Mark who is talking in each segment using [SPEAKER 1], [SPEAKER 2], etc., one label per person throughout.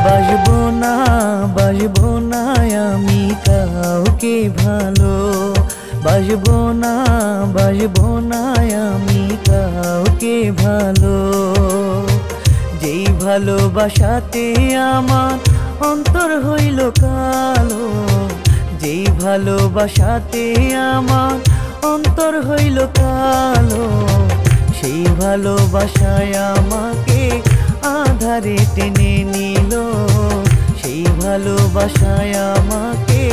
[SPEAKER 1] বাসবো না বাসবো না আমি কাউকে ভালো, বাসবো না বাসবো না আমি কাউকে ভালো। যেই ভালোবাসাতে আমার অন্তর হইল কালো, যেই ভালোবাসাতে আমার অন্তর হইল কালো, সেই ভালোবাসায় আমাকে আধারে টেনে নিল, সেই ভালোবাসায় আমাকে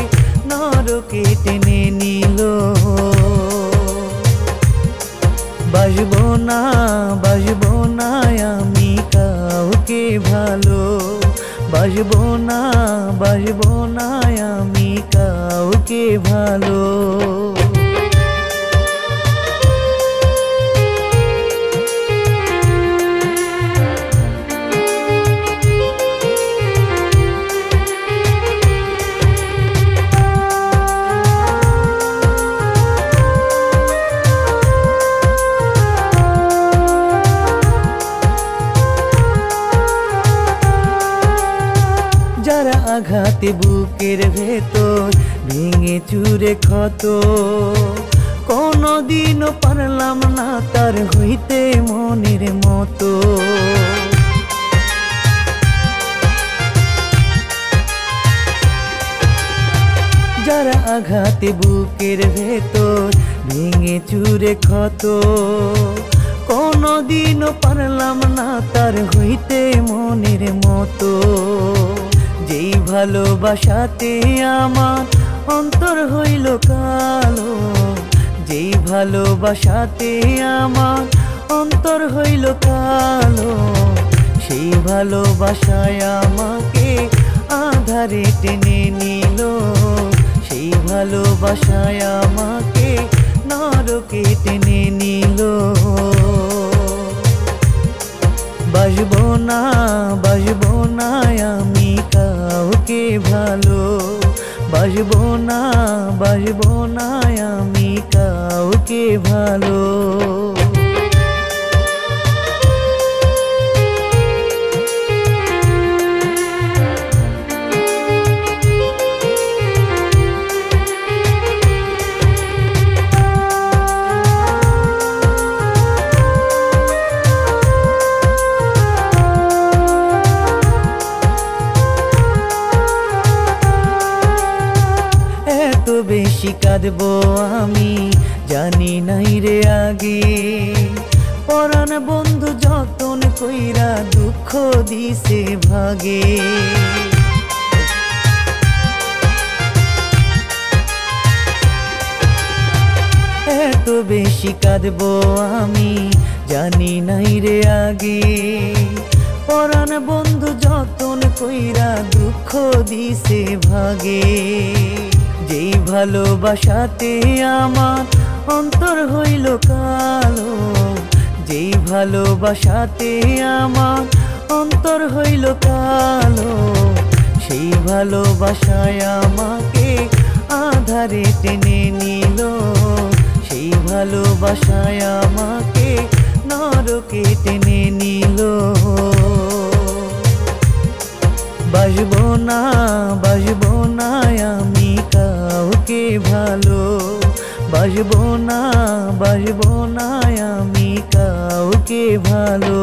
[SPEAKER 1] নরকে টেনে নিল। বাসবো না বাসবো না আমি কাউকে ভালো, বাসবো না বাসবো না আমি কাউকে ভালো। যারা আঘাতে বুকের ভেতর ভেঙে চুরে ক্ষত, কোনদিনও পারলাম না তার হইতে মনের মতো। যারা আঘাতে বুকের ভেতর ভেঙে চুরে ক্ষত, কোনদিনও পারলাম না তার হইতে মনের মতো। যেই ভালোবাসাতে আমার অন্তর হইল কালো, যেই ভালোবাসাতে আমার অন্তর হইল কালো, সেই ভালোবাসায় আমাকে আধারে টেনে নিল, সেই ভালোবাসায় আমাকে নরকে টেনে নিল। বাসবো না বাসবো না আমি কাউকে ভালো, বাসবো না বাসবো না আমি কাউকে ভালো। এত বেশি কাঁদবো আমি জানি নাই রে আগে, পরাণ বন্ধু যতন কইরা দুঃখ দিছে ভাগে। এত বেশি কাঁদবো আমি জানি নাই রে আগে, পরাণ বন্ধু যতন কইরা দুঃখ দিছে ভাগে। যেই ভালোবাসাতে আমার অন্তর হইল কালো, যেই ভালোবাসাতে আমার অন্তর হইল কালো, সেই ভালোবাসায় আমাকে আধারে টেনে নিল, সেই ভালোবাসায় আমাকে নরকে টেনে নিল। বাসবো না বাসবো না আমি কাউকে ভালো, বাসবো না বাসবো না আমি কাউকে ভালো।